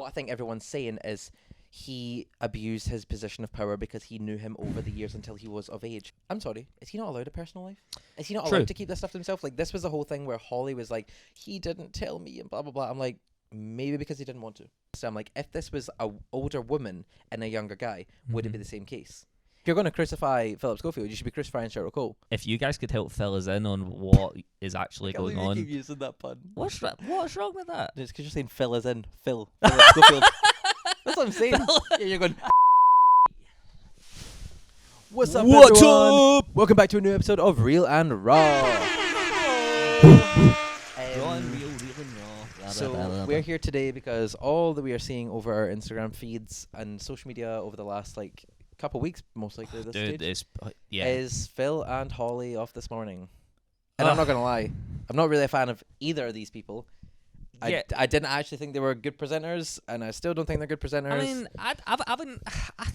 I think everyone's saying is he abused his position of power because he knew him over the years until he was of age. I'm sorry, is he not allowed a personal life? Is he not allowed to keep this stuff to himself? Like, this was the whole thing where Holly was like, he didn't tell me and blah, blah, blah. I'm like, maybe because he didn't want to. So I'm like, if this was a older woman and a younger guy, would it be the same case? If you're going to crucify Philip Schofield, you should be crucifying Cheryl Cole. If you guys could help fill us in on what is actually going on. You keep using that pun. What's wrong with that? It's because you're saying fill us in. Philip Schofield. That's what I'm saying. Yeah, you're going. What's up, everyone? Welcome back to a new episode of Real and Raw. So we're here today because all that we are seeing over our Instagram feeds and social media over the last couple weeks, most likely this stage, is Phil and Holly off this morning. And I'm not gonna lie, I'm not really a fan of either of these people. I didn't actually think they were good presenters, and I still don't think they're good presenters. I mean,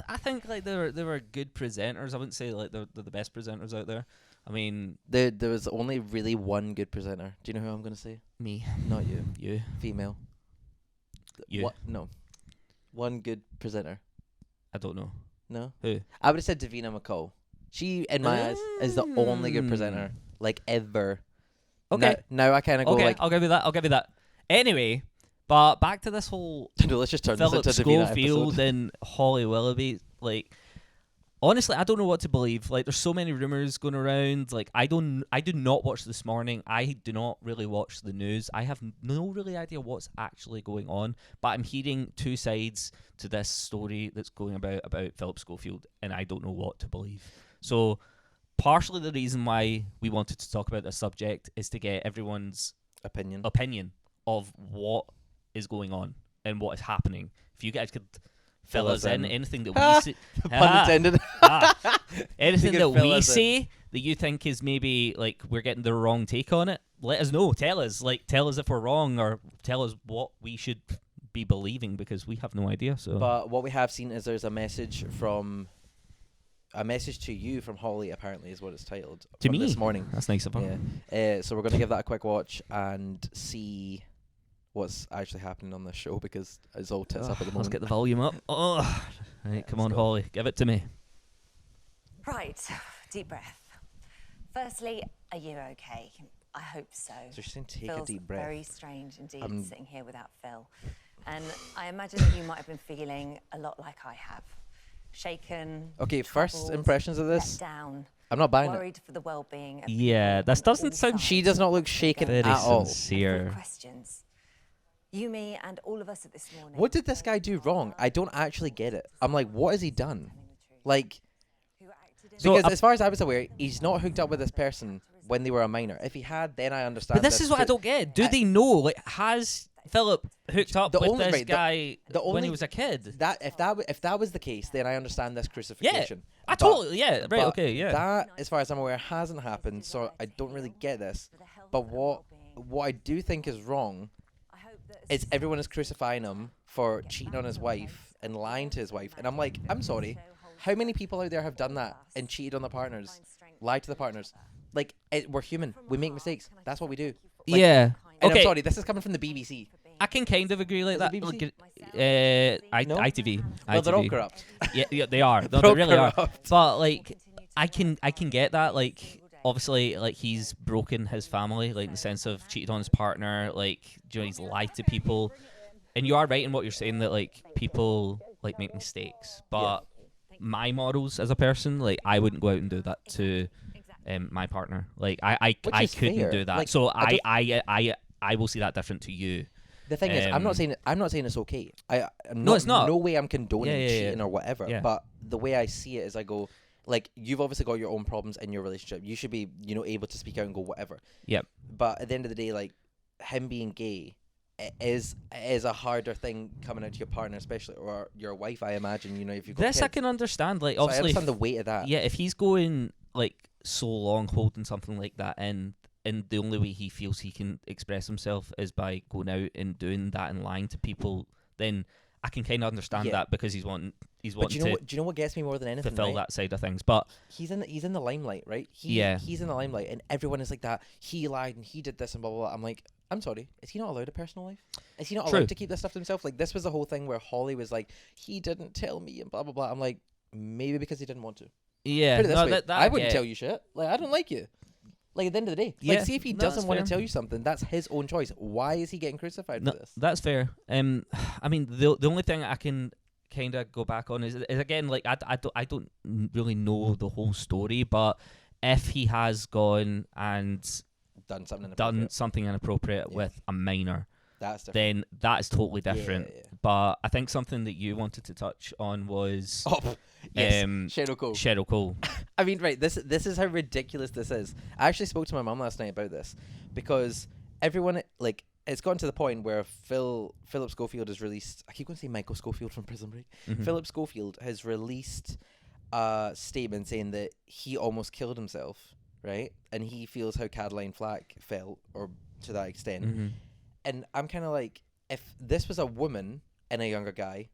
I think like they were good presenters. I wouldn't say like they're the best presenters out there. I mean, there was only really one good presenter. Do you know who I'm gonna say? Me. Not you. You. Female. You. What? No. One good presenter. I don't know. No. Who? I would have said Davina McCall. She, in my eyes, is the only good presenter ever. Okay. Now I kind of go okay, I'll give you that. Anyway, but back to this whole no, let's just turn Philip this into Davina Schofield episode. and Holly Willoughby. Like, honestly, I don't know what to believe. Like, there's so many rumors going around. Like, I do not watch This Morning. I do not really watch the news. I have no really idea what's actually going on. But I'm hearing two sides to this story that's going about Philip Schofield, and I don't know what to believe. So, partially the reason why we wanted to talk about this subject is to get everyone's opinion of what is going on and what is happening. If you guys could fill us in anything that we see, pun intended. anything that we say that you think is maybe like we're getting the wrong take on it, let us know. Tell us if we're wrong, or tell us what we should be believing, because we have no idea. So, but what we have seen is there's a message to you from Holly, apparently, is what it's titled. To me this morning. That's nice of her. Yeah. So we're going to give that a quick watch and see what's actually happening on this show, because it's all tits up at the moment. Let's get the volume up. Right, come on, Holly, give it to me. Right, deep breath. Firstly, are you okay? I hope so. So she's saying take Feels a deep breath. Very strange indeed sitting here without Phil. And I imagine that you might have been feeling a lot like I have. Shaken. Okay, first impressions of this. Let down. I'm not buying worried for the well-being of this doesn't sound. She does not look shaken very at all. Sincere. Questions. You, me, and all of us at This Morning. What did this guy do wrong? I don't actually get it. I'm like, what has he done? Like, because as far as I was aware, he's not hooked up with this person when they were a minor. If he had, then I understand. But this is what I don't get. Do they know? Like, has Philip hooked up with this guy when he was a kid? If that was the case, then I understand this crucifixion. Yeah, That, as far as I'm aware, hasn't happened. So I don't really get this. But what I do think is wrong is everyone is crucifying him for cheating on his wife and lying to his wife. And I'm like, I'm sorry. How many people out there have done that and cheated on their partners, lied to the partners? Like, we're human. We make mistakes. That's what we do. Like, yeah. And okay. I'm sorry, this is coming from the BBC. I can kind of agree like that. BBC? No? ITV. Well, ITV. they're all corrupt. Yeah, they are. No, they really are. But like, I can get that. Like, obviously, like, he's broken his family, like in the sense of cheated on his partner. Like, he's lied to people. And you are right in what you're saying that like people like make mistakes. But my morals as a person, like, I wouldn't go out and do that to my partner. Like, I couldn't do that. Like, so I will see that different to you. The thing is, I'm not saying it's okay. No, it's not. No way I'm condoning cheating or whatever. Yeah. But the way I see it is, I go, like, you've obviously got your own problems in your relationship. You should be, able to speak out and go whatever. Yep. But at the end of the day, like, him being gay is a harder thing coming out to your partner, especially, or your wife, I imagine. If you've got this, kids. I can understand. Like, So I obviously, understand the weight of that. Yeah, if he's going like so long holding something like that in, and the only way he feels he can express himself is by going out and doing that and lying to people, then I can kind of understand that because he's wanting But do you know what gets me more than anything? fulfill that side of things. But he's in the limelight, right? He's in the limelight, and everyone is like that. He lied and he did this and blah blah blah. I'm like, I'm sorry, is he not allowed a personal life? Is he not allowed to keep this stuff to himself? Like, this was the whole thing where Holly was like, he didn't tell me and blah blah blah. I'm like, maybe because he didn't want to. Yeah, Put it this way, I wouldn't tell you shit. Like, I don't like you. Like, at the end of the day, like, see if he doesn't want to tell you something, that's his own choice. Why is he getting crucified for this? That's fair. I mean, the only thing I can kind of go back on is again, like, I don't really know the whole story, but if he has gone and done something inappropriate with a minor, then that is totally different. Yeah. But I think something that you wanted to touch on was Cheryl Cole. I mean, right, this is how ridiculous this is. I actually spoke to my mum last night about this because everyone, like, it's gotten to the point where Philip Schofield has released, I keep going to say Michael Schofield from Prison Break. Philip Schofield has released a statement saying that he almost killed himself, right? And he feels how Caroline Flack felt, or to that extent. And I'm kind of like, if this was a woman and a younger guy,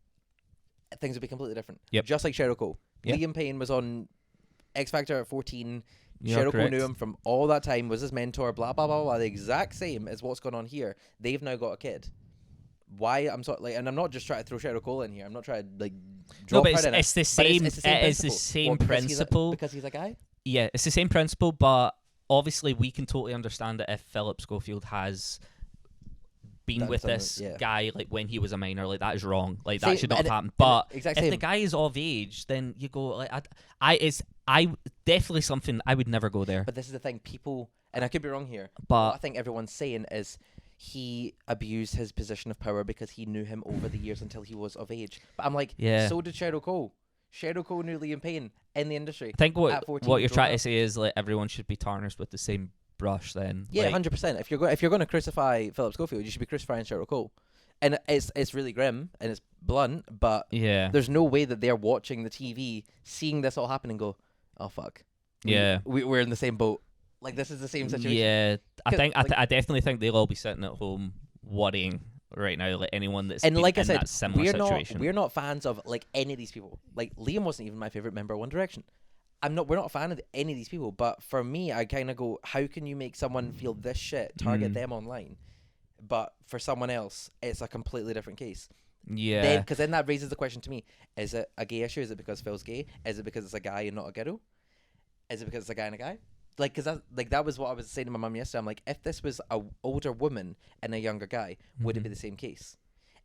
things would be completely different. Yep. Just like Cheryl Cole. Yep. Liam Payne was on X Factor at 14. You're Cheryl correct. Cole knew him from all that time, was his mentor, blah, blah, blah, blah. The exact same as what's going on here. They've now got a kid. Why? I'm sort like, and I'm not just trying to throw Cheryl Cole in here. I'm not trying to, like, drop her in it's the same. It's the same principle. Because he's a guy? Yeah, it's the same principle, but obviously we can totally understand that if Philip Schofield has been with this guy, like, when he was a minor, like, that is wrong. Like, that should not have happened. But if the guy is of age, then you go, like, I definitely something I would never go there. But this is the thing, people, and I could be wrong here, but what I think everyone's saying is he abused his position of power because he knew him over the years until he was of age. But I'm like, so did Cheryl Cole. Cheryl Cole knew Liam Payne in the industry. I think what you're trying to say is, like, everyone should be tarnished with the same brush then. Yeah, like, 100%. If you're going to crucify Philip Schofield, you should be crucifying Cheryl Cole. And it's really grim and it's blunt, but there's no way that they're watching the TV, seeing this all happen and go, oh fuck. We're in the same boat. Like, this is the same situation. Yeah, I definitely think they'll all be sitting at home worrying right now, like anyone that's in that similar situation. We're not fans of, like, any of these people. Like, Liam wasn't even my favorite member of One Direction. We're not a fan of any of these people, but for me, I kind of go, how can you make someone feel this shit, target them online, but for someone else, it's a completely different case? Yeah. Because then that raises the question to me, is it a gay issue? Is it because Phil's gay? Is it because it's a guy and not a girl? Is it because it's a guy and a guy? Like, because that was what I was saying to my mum yesterday. I'm like, if this was an older woman and a younger guy, would it be the same case?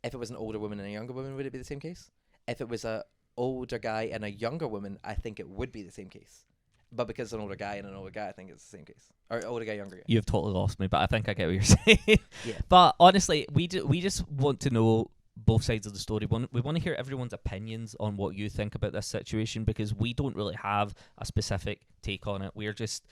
If it was an older woman and a younger woman, would it be the same case? If it was a older guy and a younger woman, I think it would be the same case. But because it's an older guy and an older guy, I think it's the same case. Or older guy, younger guy. You've totally lost me, but I think I get what you're saying. Yeah. But honestly, we just want to know both sides of the story. We want to hear everyone's opinions on what you think about this situation, because we don't really have a specific take on it. We're just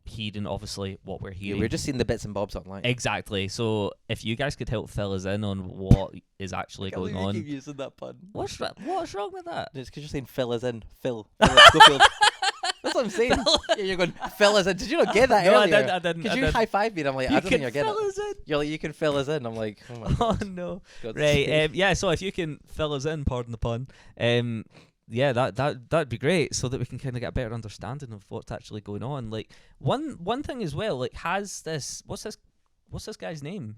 hearing, obviously, what we're hearing. Yeah, we're just seeing the bits and bobs online. Exactly. So if you guys could help fill us in on what is actually going on. You keep using that pun. What's wrong with that? It's because you're saying fill us in. Phil. Schofield. That's what I'm saying. Yeah, you're going, fill us in. Did you not get that earlier? I didn't. Because you high-fived me and I'm like, I don't think you're getting it. Fill us in. You're like, you can fill us in. I'm like, oh my God. Oh no. Right. Yeah, so if you can fill us in, pardon the pun, yeah, that'd be great, so that we can kind of get a better understanding of what's actually going on. Like, one thing as well, like, what's this guy's name?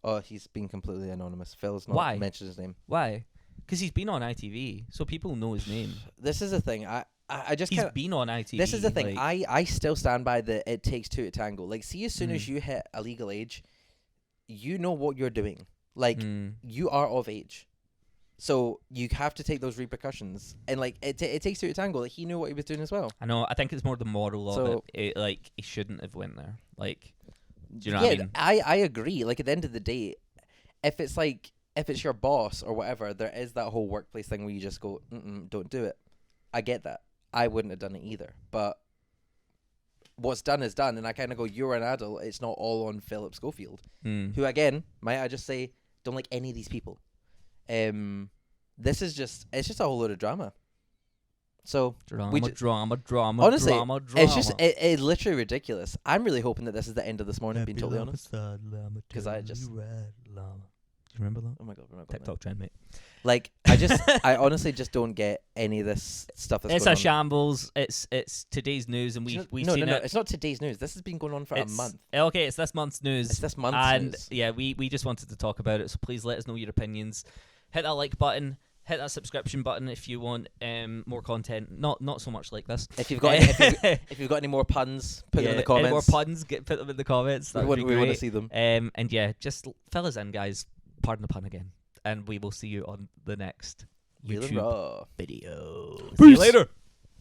Oh, he's been completely anonymous. Phil's not mentioned his name. Why? Because he's been on ITV, so people know his name. This is the thing. He's been on ITV. This is the thing. Like, I still stand by the it takes two to tango. Like, see, as soon as you hit a legal age, you know what you're doing. Like, you are of age. So you have to take those repercussions, and like it takes two to tango. Like, he knew what he was doing as well. I know. I think it's more the moral of it. Like, he shouldn't have went there. Like, do you know what I mean? I agree. Like, at the end of the day, if it's your boss or whatever, there is that whole workplace thing where you just go, don't do it. I get that. I wouldn't have done it either. But what's done is done, and I kind of go, you're an adult. It's not all on Philip Schofield, who, again, might I just say, don't like any of these people. This is just a whole load of drama. So drama. Honestly, drama. It's literally ridiculous. I'm really hoping that this is the end of this morning. Being totally honest, because I just Do you remember that? Oh my god, TikTok trend, mate. Like, I honestly just don't get any of this stuff that's It's going a on. shambles. It's today's news, and we've seen no, it. it's not today's news. This has been going on for a month. Okay, it's this month's news. It's this month's and news. yeah, we just wanted to talk about it. So please let us know your opinions. Hit that like button. Hit that subscription button if you want more content. Not so much like this. If you've got if you've got any more puns, put them in the comments. Any more puns, put them in the comments. That would be great. We want to see them. And yeah, just fill us in, guys. Pardon the pun again. And we will see you on the next Real and YouTube raw video. Peace. See you later.